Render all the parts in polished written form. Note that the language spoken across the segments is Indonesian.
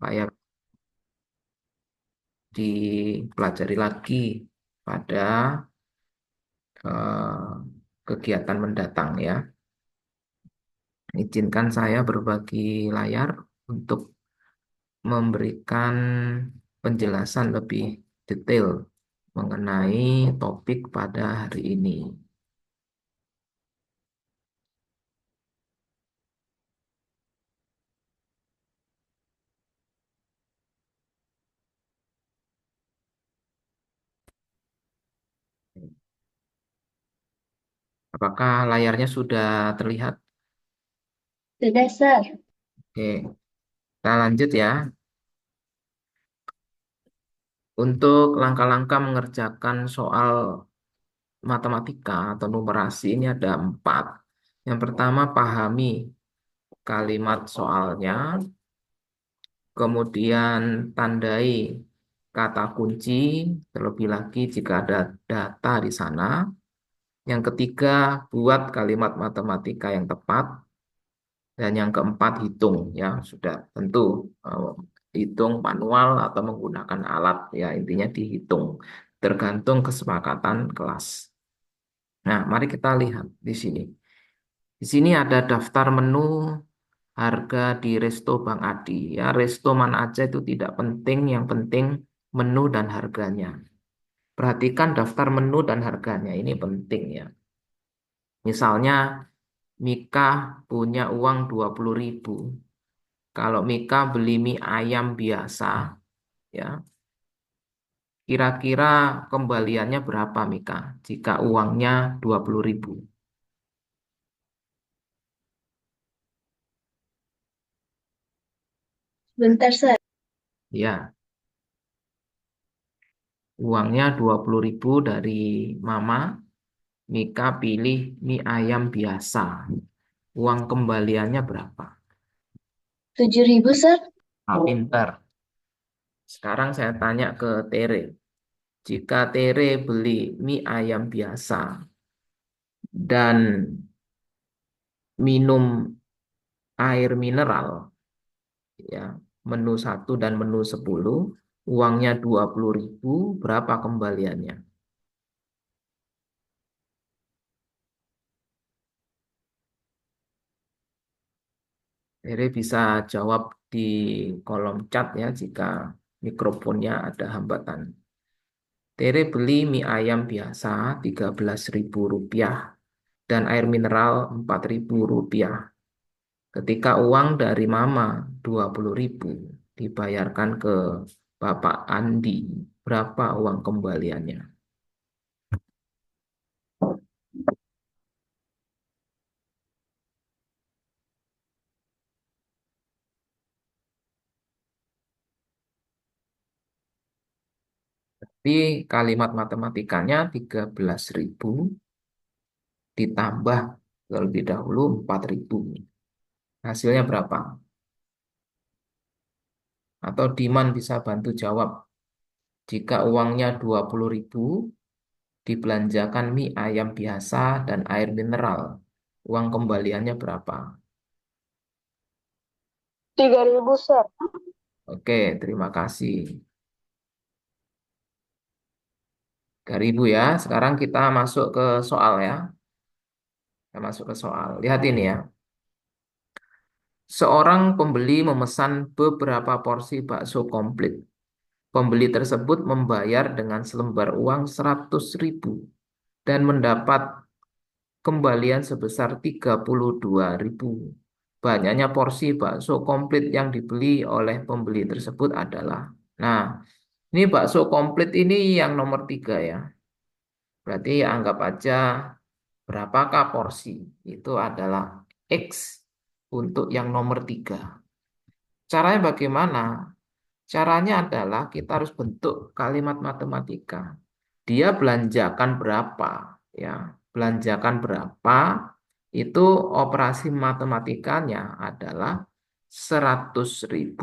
supaya dipelajari lagi pada eh, kegiatan mendatang ya. Izinkan saya berbagi layar untuk memberikan penjelasan lebih detail mengenai topik pada hari ini. Apakah layarnya sudah terlihat? Sudah, Sir. Oke, kita lanjut ya. Untuk langkah-langkah mengerjakan soal matematika atau numerasi ini ada 4. Yang pertama, pahami kalimat soalnya, kemudian tandai kata kunci, terlebih lagi jika ada data di sana. Yang ketiga, buat kalimat matematika yang tepat. Dan yang keempat, hitung ya, sudah tentu hitung manual atau menggunakan alat ya, intinya dihitung tergantung kesepakatan kelas. Nah, mari kita lihat di sini. Di sini ada daftar menu harga di Resto Bang Adi. Ya, resto mana aja itu tidak penting, yang penting menu dan harganya. Perhatikan daftar menu dan harganya, ini penting ya. Misalnya Mika punya uang 20.000. Kalau Mika beli mie ayam biasa, ya, kira-kira kembaliannya berapa Mika? Jika uangnya 20.000. Bentar, Sir. Ya, uangnya 20.000 dari Mama. Mika pilih mie ayam biasa. Uang kembaliannya berapa? 7.000, Sir. Ah, pintar. Sekarang saya tanya ke Tere. Jika Tere beli mie ayam biasa dan minum air mineral, ya, menu 1 dan menu 10, uangnya 20.000, berapa kembaliannya? Tere bisa jawab di kolom chat ya jika mikrofonnya ada hambatan. Tere beli mie ayam biasa 13.000 rupiah dan air mineral 4.000 rupiah. Ketika uang dari Mama 20.000 dibayarkan ke Bapak Andi, berapa uang kembaliannya? Di kalimat matematikanya 13.000 ditambah terlebih dahulu 4.000. Hasilnya berapa? Atau Diman bisa bantu jawab. Jika uangnya 20.000 dibelanjakan mie ayam biasa dan air mineral, uang kembaliannya berapa? 3.000, Sir. Oke, terima kasih. 3.000 ya. Sekarang kita masuk ke soal ya. Kita masuk ke soal. Lihat ini ya. Seorang pembeli memesan beberapa porsi bakso komplit. Pembeli tersebut membayar dengan selembar uang 100.000 dan mendapat kembalian sebesar 32.000. Banyaknya porsi bakso komplit yang dibeli oleh pembeli tersebut adalah. Nah, ini bakso komplit ini yang nomor 3 ya. Berarti anggap aja berapakah porsi? Itu adalah X untuk yang nomor 3. Caranya bagaimana? Caranya adalah kita harus bentuk kalimat matematika. Dia belanjakan berapa? Ya, belanjakan berapa? Itu operasi matematikanya adalah 100.000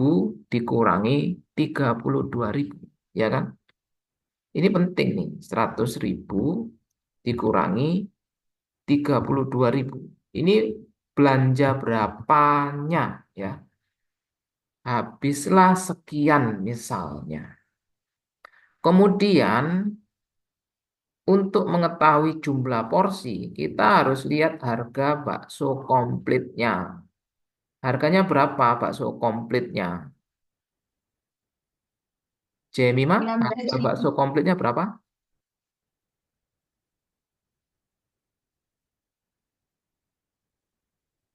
dikurangi 32.000. Ya kan? Ini penting nih, 100.000 dikurangi 32.000. Ini belanja berapanya ya? Habislah sekian misalnya. Kemudian untuk mengetahui jumlah porsi, kita harus lihat harga bakso komplitnya. Harganya berapa bakso komplitnya? Jemima, enam belas harga ribu. bakso komplitnya berapa?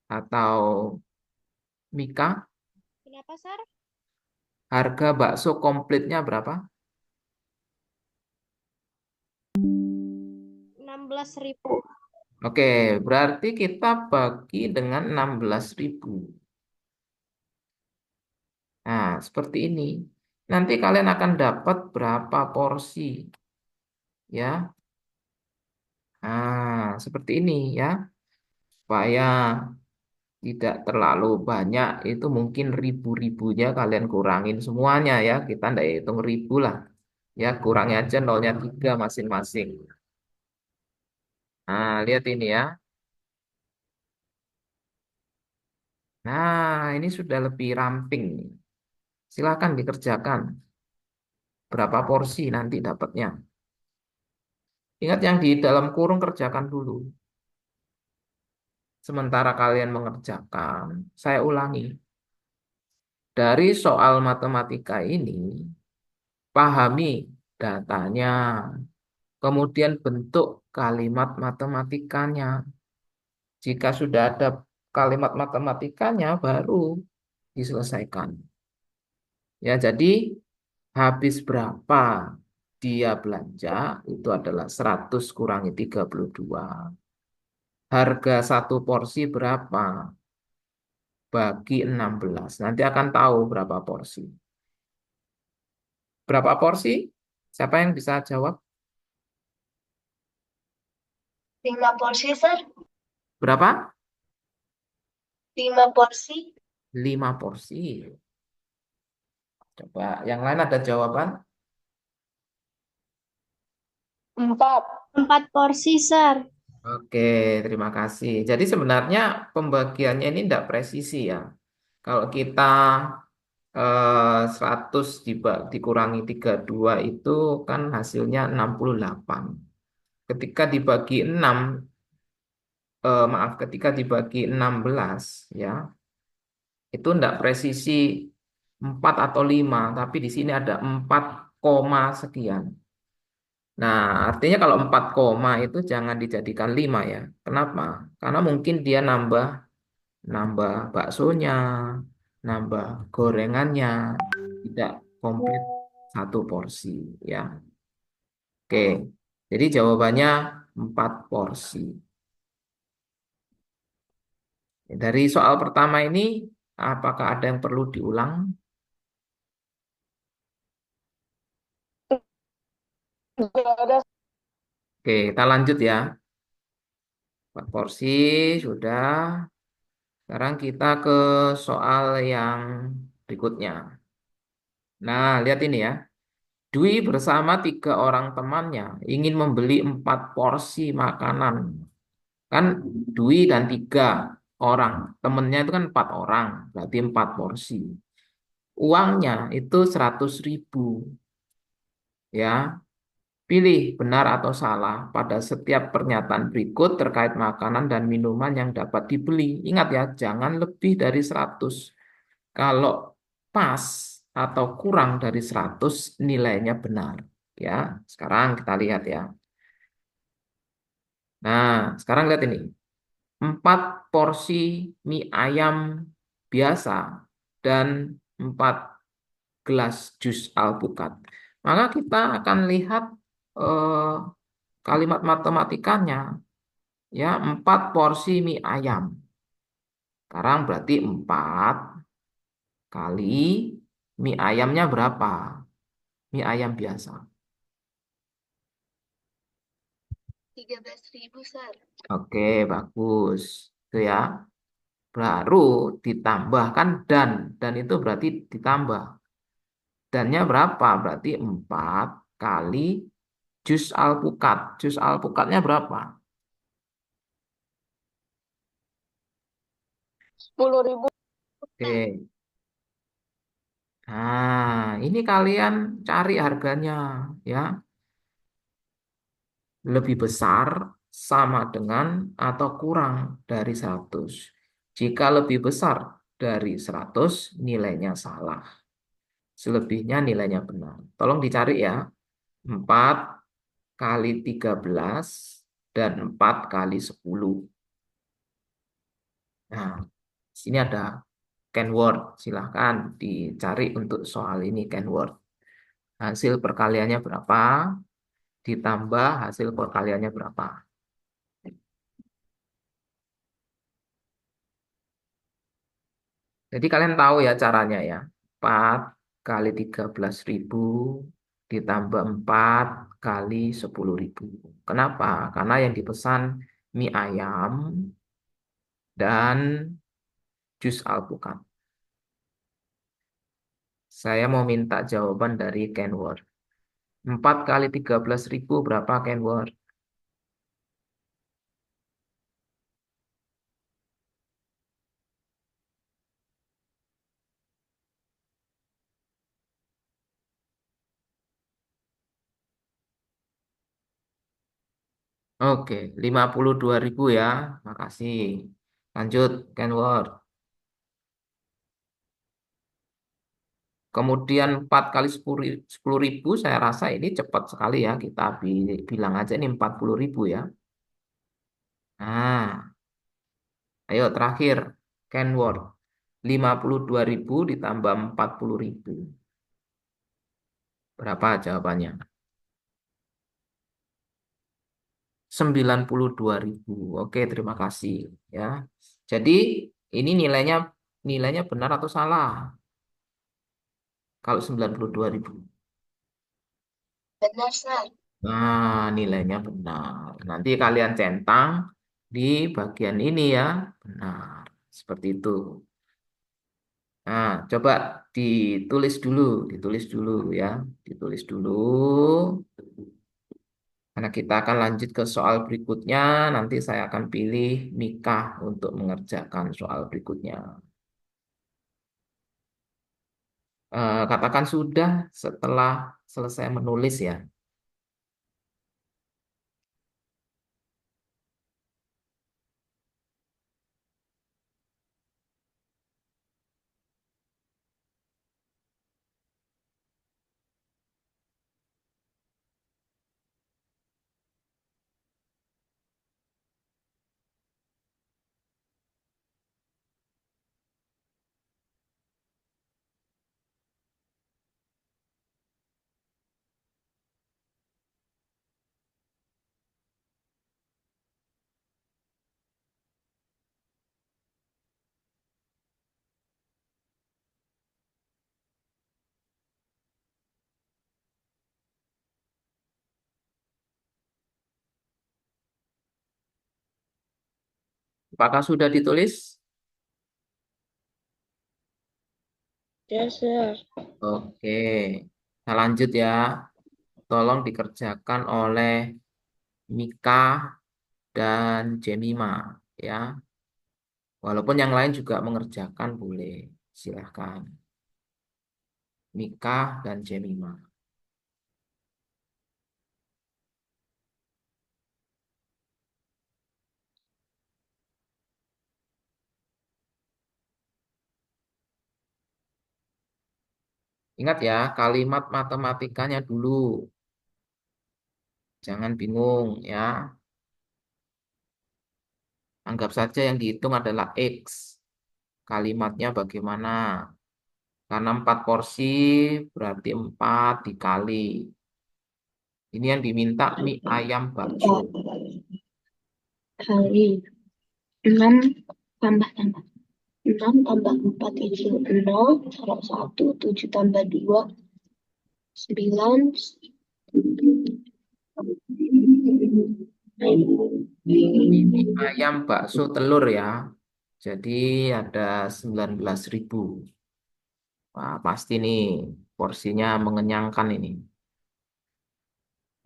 Atau Mika, Kenapa, Sar? harga bakso komplitnya berapa? 16.000. Oke, berarti kita bagi dengan 16.000. Nah, seperti ini. Nanti kalian akan dapat berapa porsi, ya. Nah, seperti ini ya. Supaya tidak terlalu banyak, itu mungkin ribu-ribunya kalian kurangin semuanya ya. Kita tidak hitung ribu lah. Ya, kurangi aja nolnya 3 masing-masing. Nah, lihat ini ya. Nah, ini sudah lebih ramping. Silakan dikerjakan. Berapa porsi nanti dapatnya. Ingat yang di dalam kurung kerjakan dulu. Sementara kalian mengerjakan, saya ulangi. Dari soal matematika ini, pahami datanya, kemudian bentuk kalimat matematikanya. Jika sudah ada kalimat matematikanya, baru diselesaikan. Ya, jadi habis berapa dia belanja, itu adalah 100 kurangi 32. Harga satu porsi berapa? Bagi 16. Nanti akan tahu berapa porsi. Berapa porsi? Siapa yang bisa jawab? 5 porsi, Sir. Berapa? 5 porsi. 5 porsi. Coba yang lain ada jawaban? 4. 4 porsi, Sar. Oke, terima kasih. Jadi sebenarnya pembagiannya ini tidak presisi ya. Kalau kita 100 dikurangi 32 itu kan hasilnya 68. Ketika dibagi 6, maaf, ketika dibagi 16 ya, itu tidak presisi 4 atau 5, tapi di sini ada 4 koma sekian. Nah, artinya kalau 4 koma itu jangan dijadikan 5 ya. Kenapa? Karena mungkin dia nambah nambah baksonya, nambah gorengannya, tidak komplit satu porsi ya. Oke. Jadi jawabannya 4 porsi. Dari soal pertama ini apakah ada yang perlu diulang? Tidak ada. Oke, kita lanjut ya. 4 porsi sudah. Sekarang kita ke soal yang berikutnya. Nah, lihat ini ya. Dwi bersama 3 orang temannya ingin membeli 4 porsi makanan. Kan Dwi dan 3 orang. Temennya itu kan 4 orang. Berarti 4 porsi. Uangnya itu 100.000. Ya, pilih benar atau salah pada setiap pernyataan berikut terkait makanan dan minuman yang dapat dibeli. Ingat ya, jangan lebih dari 100. Kalau pas atau kurang dari 100 nilainya benar. Ya, sekarang kita lihat ya. Nah, sekarang lihat ini. 4 porsi mie ayam biasa dan 4 gelas jus alpukat. Maka kita akan lihat eh, kalimat matematikanya. Ya, 4 porsi mie ayam. Sekarang berarti 4 kali mie ayamnya berapa? Mie ayam biasa. 13.000, Sir. Oke, bagus. Itu ya. Baru ditambahkan dan itu berarti ditambah. Dannya berapa? Berarti 4 kali jus alpukat. Jus alpukatnya berapa? 10.000. Oke. ini kalian cari harganya ya. Lebih besar, sama dengan, atau kurang dari 100. Jika lebih besar dari 100, nilainya salah. Selebihnya nilainya benar. Tolong dicari ya. 4 kali 13 dan 4 kali 10. Nah, sini ada keyword. Silahkan dicari untuk soal ini keyword. Hasil perkaliannya berapa? Ditambah hasil perkaliannya berapa? Jadi kalian tahu ya caranya ya. 4 kali 13.000 ditambah 4 kali 10.000. Kenapa? Karena yang dipesan mie ayam dan jus alpukat. Saya mau minta jawaban dari Kenword. 4 kali 13.000 berapa Kenword? Oke, 52.000 ya. Makasih. Lanjut Kenword. Kemudian 4 kali 10.000 saya rasa ini cepat sekali ya. Kita bilang aja ini 40.000 ya. Nah, ayo terakhir. Kenword. 52.000 ditambah 40.000. Berapa jawabannya? 92.000. Oke, terima kasih ya. Jadi ini nilainya nilainya benar atau salah? Kalau 92.000. Benar, Sar. Nah, nilainya benar. Nanti kalian centang di bagian ini ya. Benar. Seperti itu. Nah, coba ditulis dulu ya. Ditulis dulu. Karena kita akan lanjut ke soal berikutnya, nanti saya akan pilih Mika untuk mengerjakan soal berikutnya. Katakan sudah setelah selesai menulis ya. Apakah sudah ditulis? Ya, Sir. Oke, kita lanjut ya. Tolong dikerjakan oleh Mika dan Jemima ya. Walaupun yang lain juga mengerjakan boleh. Silahkan. Mika dan Jemima. Ingat ya, kalimat matematikanya dulu. Jangan bingung ya. Anggap saja yang dihitung adalah X. Kalimatnya bagaimana? Karena 4 porsi berarti 4 dikali. Ini yang diminta mie ayam bakso. 4 kali 6 tambah 6 tambah 4 itu 0, salah 1, 7 tambah 2, 9, Mie ayam bakso telur ya. Jadi ada 19.000. Wah, pasti nih porsinya mengenyangkan ini.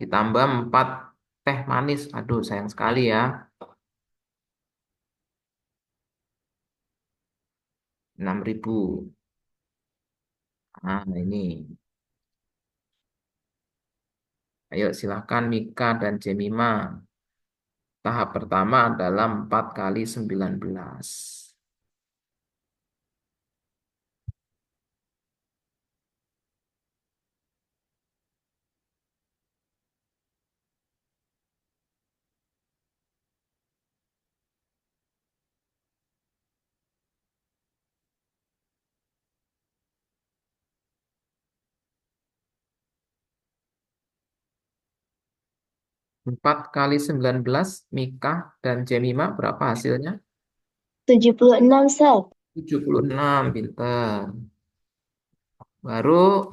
Ditambah 4 teh manis. Aduh, sayang sekali ya. 6.000. Nah, ini. Ayo silakan Mika dan Jemima. Tahap pertama adalah 4 kali 19. 4 kali 19, Mika dan Jemima berapa hasilnya? 76, Sir. 76, pinter. Baru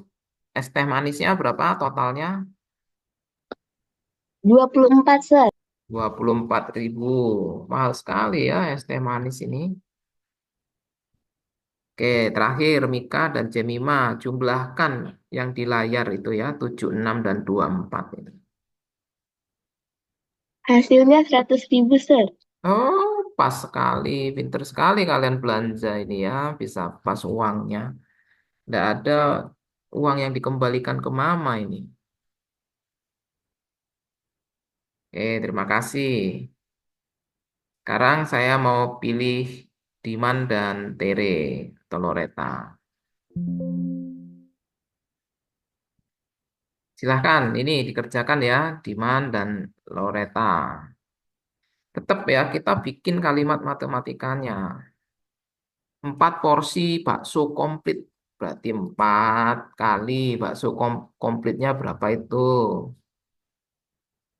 es teh manisnya berapa totalnya? 24, Sir. 24.000. Mahal sekali ya es teh manis ini. Oke, terakhir Mika dan Jemima jumlahkan yang di layar itu ya, 76 dan 24 itu. Hasilnya 100.000, Sir. Oh, pas sekali, pinter sekali kalian belanja ini ya, bisa pas uangnya. Tidak ada uang yang dikembalikan ke mama ini. Oke, terima kasih. Sekarang saya mau pilih Diman dan Tere atau Loreta. Silahkan, ini dikerjakan ya, Diman dan Loreta. Tetap ya, kita bikin kalimat matematikanya. 4 porsi bakso komplit. Berarti 4 kali bakso komplitnya berapa itu?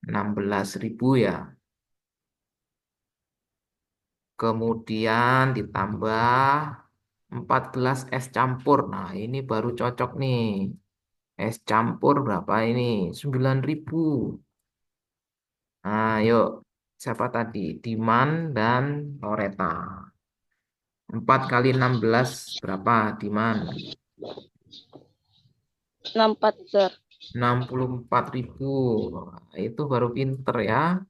16.000 ya. Kemudian ditambah 4 gelas es campur. Nah, ini baru cocok nih. Es campur berapa ini? 9.000. Nah, yuk. Siapa tadi? Diman dan Loreta. 4 kali 16 berapa, Diman? 64, Sir. 64.000. Nah, itu baru pinter ya.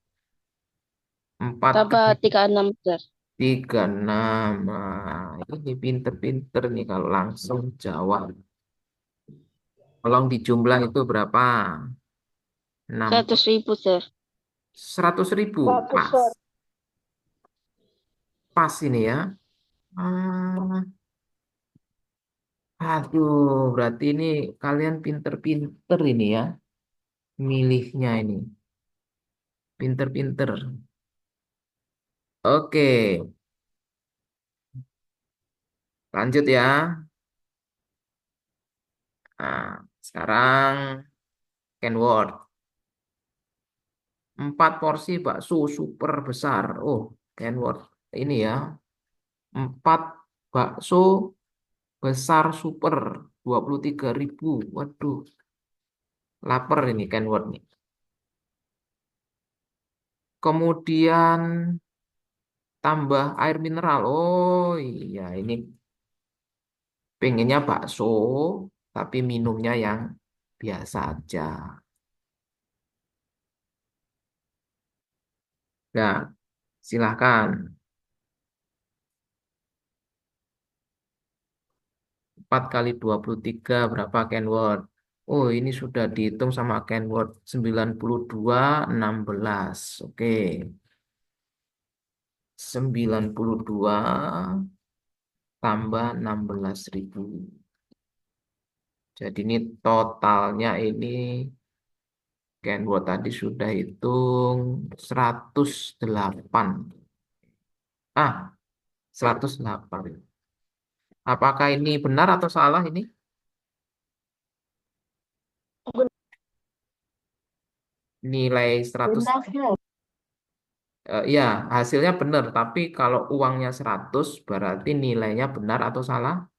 4 Tambah kali 36, Sir. 36. Nah, ini pinter-pinter nih kalau langsung jawab. Tolong dijumlah itu berapa? 6, 100.000, Sir. 100.000. Bagus, Pas. Sir. Pas ini ya. Ah, aduh, berarti ini kalian pinter-pinter ini ya. Milihnya ini. Pinter-pinter. Oke, lanjut ya. Nah, sekarang Kenword. 4 porsi bakso super besar. Oh, Kenword. Ini ya. 4 bakso besar super. 23.000. Waduh, lapar ini Kenword nih. Kemudian tambah air mineral. Oh iya, ini pengennya bakso, tapi minumnya yang biasa aja. Nah, silahkan. 4 kali 23 berapa Kenword? Oh, ini sudah dihitung sama Kenword. 92, 16. Oke. 92 tambah 16.000. Jadi ini totalnya ini Kenword tadi sudah hitung 108. Ah, 108. Apakah ini benar atau salah ini? Nilai 100. Benar, Sir. Ya, hasilnya benar, tapi kalau uangnya 100 berarti nilainya benar atau salah?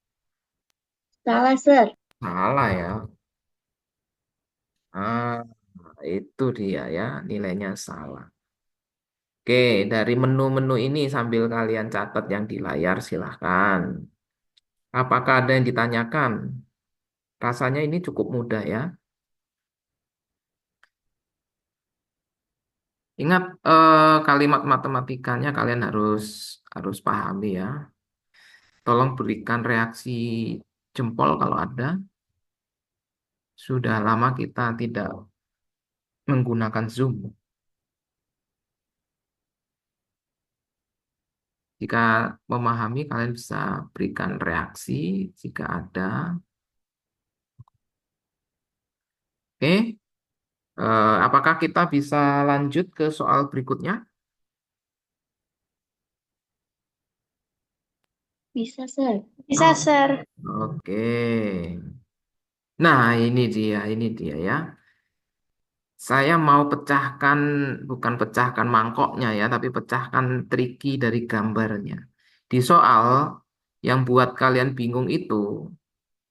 Salah, Sir. Salah ya. Ah, itu dia ya, nilainya salah. Oke, dari menu-menu ini sambil kalian catat yang di layar silahkan. Apakah ada yang ditanyakan? Rasanya ini cukup mudah ya. Ingat kalimat matematikanya kalian harus harus pahami ya. Tolong berikan reaksi jempol kalau ada. Sudah lama kita tidak menggunakan Zoom. Jika memahami, kalian bisa berikan reaksi jika ada. Oke, apakah kita bisa lanjut ke soal berikutnya? Bisa, Sir. Bisa, Sir. Oke. Nah, ini dia ya. Saya mau pecahkan, bukan pecahkan mangkoknya ya, tapi pecahkan triki dari gambarnya. Di soal yang buat kalian bingung itu,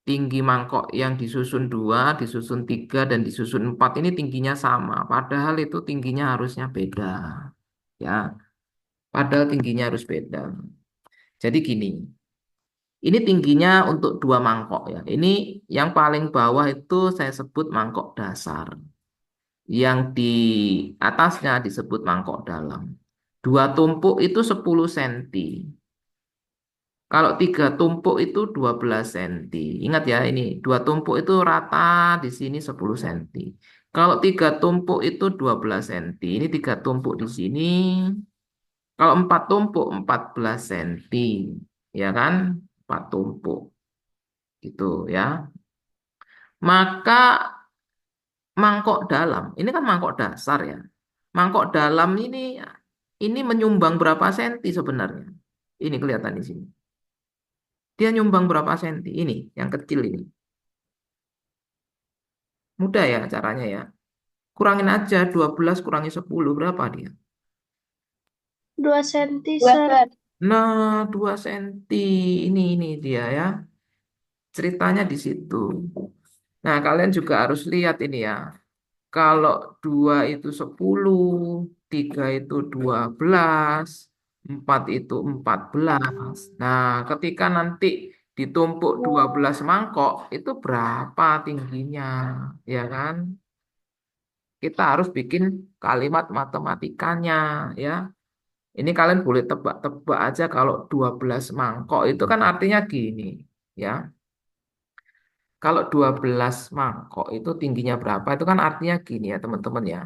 tinggi mangkok yang disusun 2, disusun 3, dan disusun 4 ini tingginya sama. Padahal itu tingginya harusnya beda. Ya, padahal tingginya harus beda. Jadi gini, ini tingginya untuk 2 mangkok ya. Ini yang paling bawah itu saya sebut mangkok dasar. Yang di atasnya disebut mangkok dalam. 2 tumpuk itu 10 senti. Kalau 3 tumpuk itu 12 senti. Ingat ya ini, 2 tumpuk itu rata di sini 10 senti. Kalau 3 tumpuk itu 12 senti. Ini 3 tumpuk di sini. Kalau 4 tumpuk 14 senti. Ya kan? 4 tumpuk. Gitu ya. Maka mangkok dalam, ini kan mangkok dasar ya. Mangkok dalam ini menyumbang berapa senti sebenarnya? Ini kelihatan di sini. Dia nyumbang berapa senti? Ini yang kecil ini. Mudah ya caranya ya. Kurangin aja 12 kurangi 10 berapa dia? 2 senti, Sir. Nah, 2 senti. Ini dia ya. Ceritanya di situ. Nah, kalian juga harus lihat ini ya. Kalau 2 itu 10, 3 itu 12, 4 itu 14. Nah, ketika nanti ditumpuk 12 mangkok, itu berapa tingginya? Ya kan? Kita harus bikin kalimat matematikanya, ya. Ini kalian boleh tebak-tebak aja kalau 12 mangkok itu kan artinya gini, ya. Kalau 12 mangkok itu tingginya berapa? Itu kan artinya gini ya, teman-teman ya.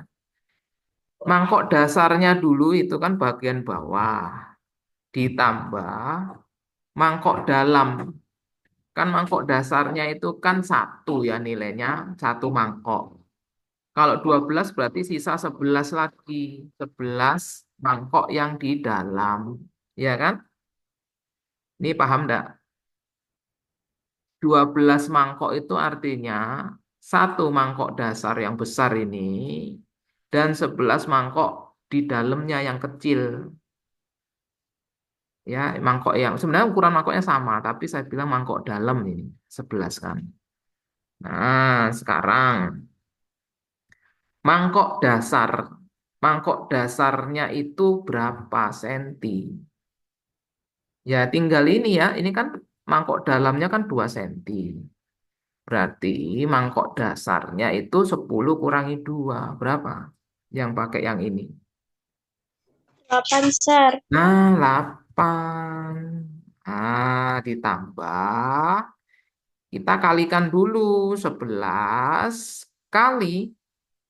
Mangkok dasarnya dulu itu kan bagian bawah, ditambah mangkok dalam. Kan mangkok dasarnya itu kan 1 ya nilainya, 1 mangkok. Kalau 12 berarti sisa 11 lagi. 11 mangkok yang di dalam. Ya kan? Ini paham enggak? 12 mangkok itu artinya 1 mangkok dasar yang besar ini dan 11 mangkok di dalamnya yang kecil. Ya, mangkok yang sebenarnya ukuran mangkoknya sama, tapi saya bilang mangkok dalam ini 11 kan. Nah, sekarang mangkok dasar. Mangkok dasarnya itu berapa senti? Ya, tinggal ini ya. Ini kan mangkok dalamnya kan 2 senti. Berarti mangkok dasarnya itu 10 kurangi 2. Berapa? Yang pakai yang ini. 8, Sir. Nah, 8. Ah, ditambah. Kita kalikan dulu 11 kali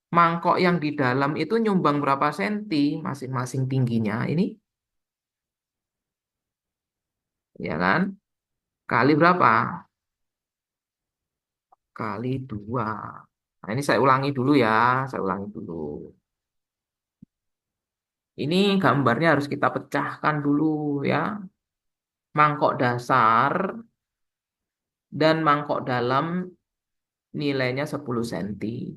mangkok yang di dalam itu nyumbang berapa senti masing-masing tingginya ini, ya kan? Kali berapa? Kali 2. Nah, ini saya ulangi dulu ya, saya ulangi dulu. Ini gambarnya harus kita pecahkan dulu ya. Mangkok dasar dan mangkok dalam nilainya 10 senti.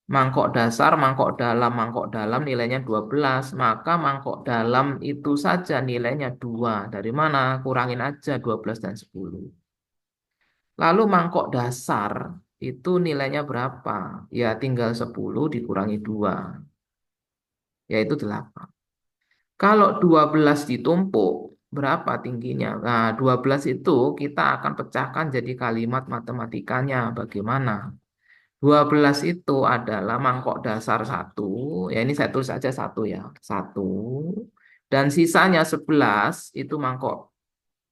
Mangkok dalam nilainya 12. Maka mangkok dalam itu saja nilainya 2. Dari mana? Kurangin aja 12 dan 10. Lalu mangkok dasar itu nilainya berapa? Ya tinggal 10 dikurangi 2, yaitu 8. Kalau 12 ditumpuk, berapa tingginya? Nah, 12 itu kita akan pecahkan jadi kalimat matematikanya. Bagaimana? 12 itu adalah mangkok dasar 1. Ya ini saya tulis aja 1 ya. 1. Dan sisanya 11 itu mangkok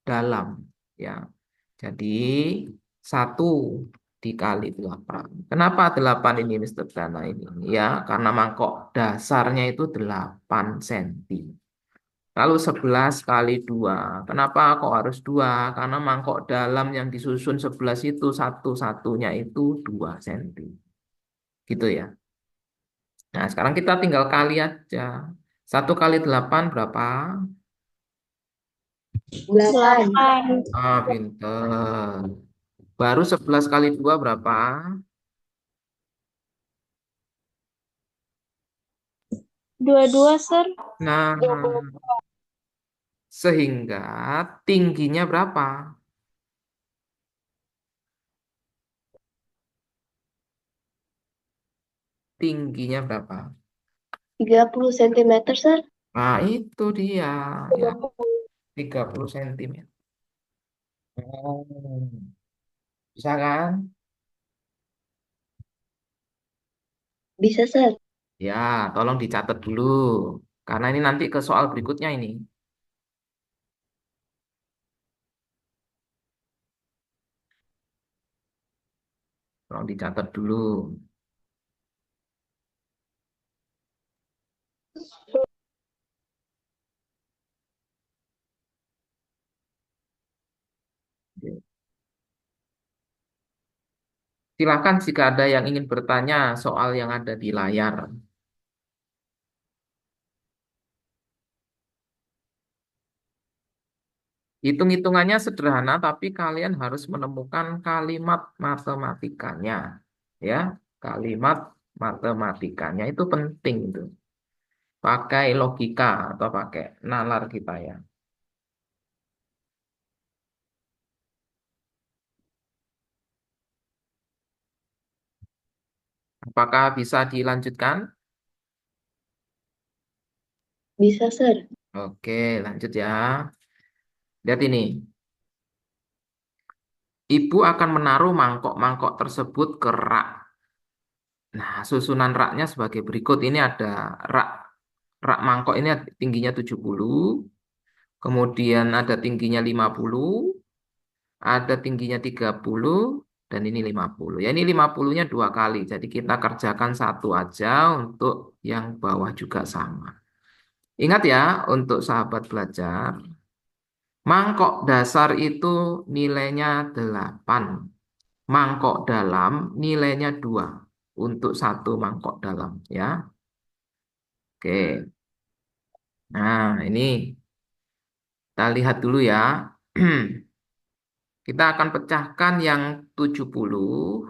dalam. Ya. Jadi 1 dikali 8. Kenapa 8 ini, Mister Dana ini? Ya, karena mangkok dasarnya itu 8 cm. Lalu 11 kali 2. Kenapa kok harus 2? Karena mangkok dalam yang disusun 11 itu satu-satunya itu 2 cm. Gitu ya. Nah, sekarang kita tinggal kali aja. 1 kali 8 berapa? 8. 8. Ah, pinter. Baru 11 kali 2 berapa? 22, Sir. Nah, sehingga tingginya berapa? Tingginya berapa? 30 cm, Sir. Nah, itu dia. Ya, 30 cm. Oh, bisa kan? Bisa, Sir. Ya, tolong dicatat dulu. Karena ini nanti ke soal berikutnya ini. Tolong dicatat dulu. Silakan jika ada yang ingin bertanya soal yang ada di layar. Hitung-hitungannya sederhana, tapi kalian harus menemukan kalimat matematikanya. Ya, kalimat matematikanya itu penting itu. Pakai logika atau pakai nalar kita ya. Apakah bisa dilanjutkan? Bisa, Sir. Oke, lanjut ya. Lihat ini. Ibu akan menaruh mangkok-mangkok tersebut ke rak. Nah, susunan raknya sebagai berikut. Ini ada rak rak mangkok ini tingginya 70, kemudian ada tingginya 50, ada tingginya 30, dan ini 50. Ya, ini 50-nya 2 kali. Jadi kita kerjakan satu aja untuk yang bawah juga sama. Ingat ya, untuk sahabat belajar, mangkok dasar itu nilainya 8. Mangkok dalam nilainya 2 untuk satu mangkok dalam ya. Oke. Nah, ini kita lihat dulu ya. Kita akan pecahkan yang 70.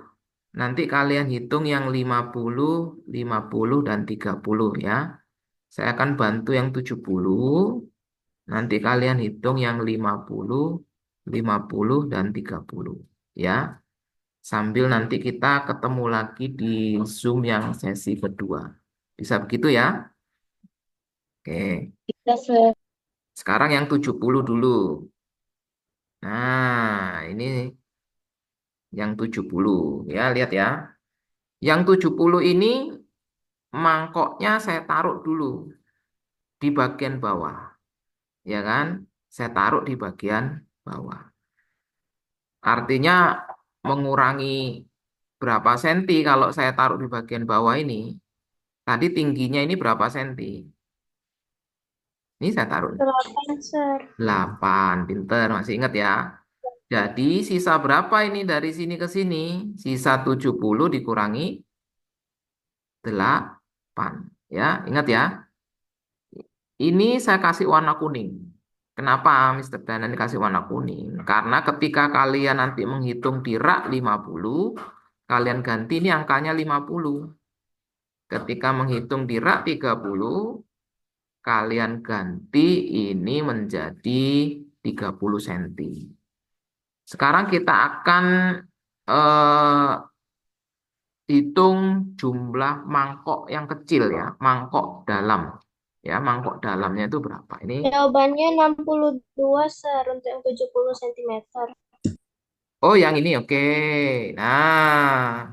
Nanti kalian hitung yang 50, 50 dan 30 ya. Saya akan bantu yang 70. Nanti kalian hitung yang 50, 50 dan 30 ya. Sambil nanti kita ketemu lagi di Zoom yang sesi kedua. Bisa begitu ya? Oke. Bisa, Sir. Sekarang yang 70 dulu. Nah, ini yang 70 ya, lihat ya. Yang 70 ini mangkoknya saya taruh dulu di bagian bawah, ya kan? Saya taruh di bagian bawah. Artinya mengurangi berapa senti kalau saya taruh di bagian bawah ini. Tadi tingginya ini berapa senti? Ini saya taruh 8, Sir. 8. Pinter, masih ingat ya? Jadi sisa berapa ini dari sini ke sini? Sisa 70 dikurangi 8. Ya, ingat ya. Ini saya kasih warna kuning. Kenapa Mister Dana dikasih warna kuning? Karena ketika kalian nanti menghitung di rak 50, kalian ganti ini angkanya 50. Ketika menghitung di rak 30, kalian ganti ini menjadi 30 cm. Sekarang kita akan eh, hitung jumlah mangkok yang kecil ya, mangkok dalam. Ya, mangkok dalamnya itu berapa? Ini, Jawabannya 62, Sir, untuk yang 70 cm. oh yang ini oke. Nah,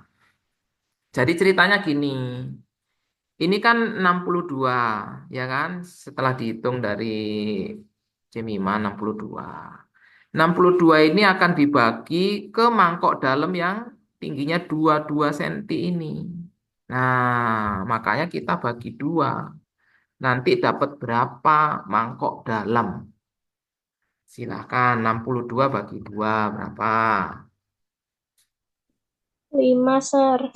jadi ceritanya gini. Ini kan 62, ya kan? Setelah dihitung dari Cemima 62. 62 ini akan dibagi ke mangkok dalam yang tingginya 22 cm ini. Nah, makanya kita bagi dua. Nanti dapat berapa mangkok dalam? Silahkan 62 bagi 2 berapa? 5, Sir.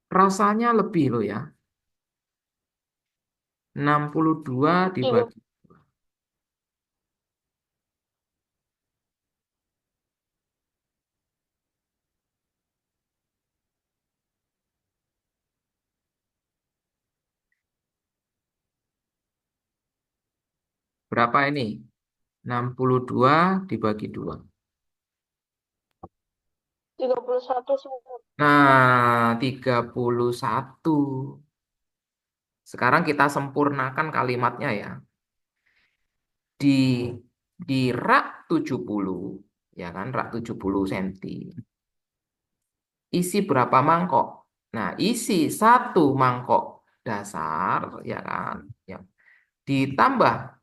Rasanya lebih loh ya. 62 Iya. dibagi berapa ini? 62 dibagi 2. 31, Sir. Nah, 31. Sekarang kita sempurnakan kalimatnya ya. Di rak 70, ya kan, rak 70 cm. Isi berapa mangkok? Nah, isi satu mangkok dasar, ya kan, ya. Ditambah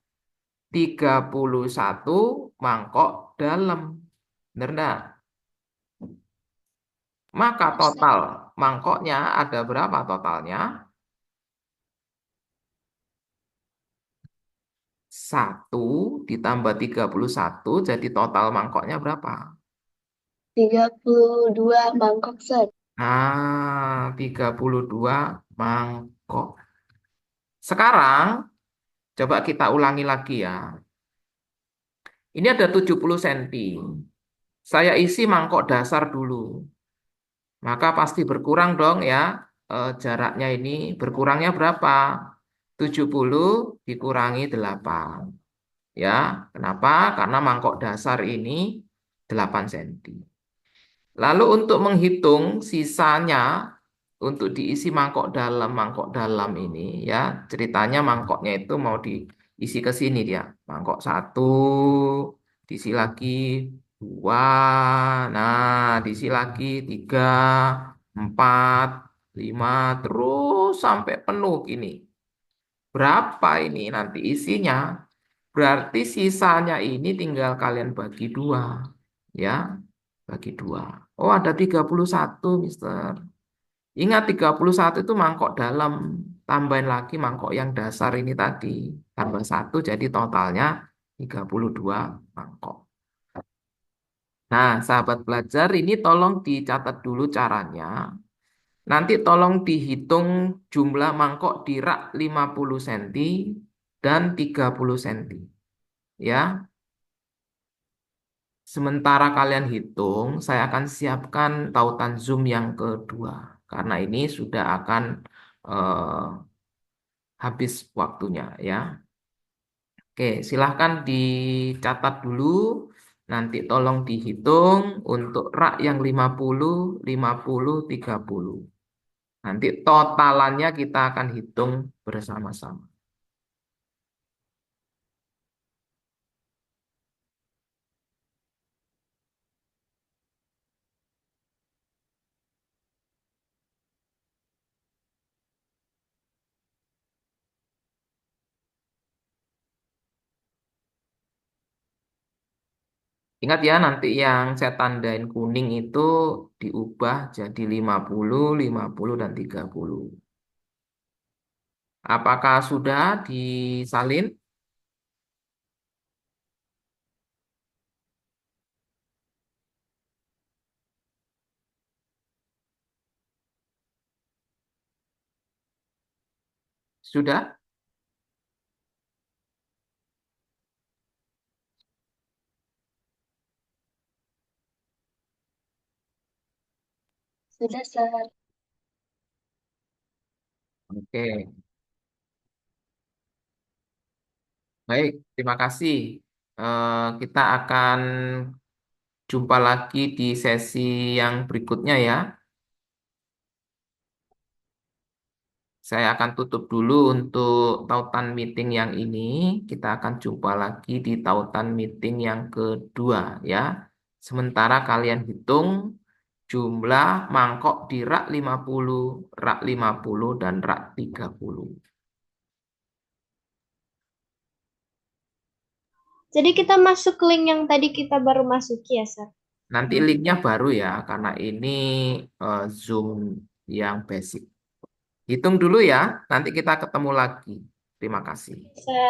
31 mangkok dalam. Benar enggak? Maka Ustaz. total mangkoknya ada berapa totalnya? 1 ditambah 31, jadi total mangkoknya berapa? 32 mangkok, Sir. Nah, 32 mangkok. Sekarang, coba kita ulangi lagi ya. Ini ada 70 cm. Saya isi mangkok dasar dulu. Maka pasti berkurang dong ya. Jaraknya ini berkurangnya berapa? 70 dikurangi 8. Ya, kenapa? Karena mangkok dasar ini 8 cm. Lalu untuk menghitung sisanya untuk diisi mangkok dalam ini ya, ceritanya mangkoknya itu mau diisi ke sini dia. Mangkok satu, diisi lagi dua, nah diisi lagi tiga, empat, lima, terus sampai penuh ini. Berapa ini nanti isinya? Berarti sisanya ini tinggal kalian bagi dua. Ya, bagi dua. Oh, ada 31, Mister. Ingat 31 itu mangkok dalam. Tambahin lagi mangkok yang dasar ini tadi. Tambah satu jadi totalnya 32 mangkok. Nah, sahabat pelajar ini tolong dicatat dulu caranya. Nanti tolong dihitung jumlah mangkok di rak 50 cm dan 30 cm. Ya, sementara kalian hitung, saya akan siapkan tautan Zoom yang kedua. Karena ini sudah akan eh, habis waktunya ya. Oke, silahkan dicatat dulu. Nanti tolong dihitung untuk rak yang 50, 50, 30. Nanti totalannya kita akan hitung bersama-sama. Ingat ya, nanti yang saya tandain kuning itu diubah jadi 50, 50, dan 30. Apakah sudah disalin? Sudah? Sudah, Sir. Oke, baik. Terima kasih. Kita akan jumpa lagi di sesi yang berikutnya ya. Saya akan tutup dulu untuk tautan meeting yang ini. Kita akan jumpa lagi di tautan meeting yang kedua ya. Sementara kalian hitung jumlah mangkok di rak 50 dan rak 30. Jadi kita masuk link yang tadi kita baru masuki ya, Sir. Nanti linknya baru ya, karena ini Zoom yang basic. Hitung dulu ya, nanti kita ketemu lagi. Terima kasih.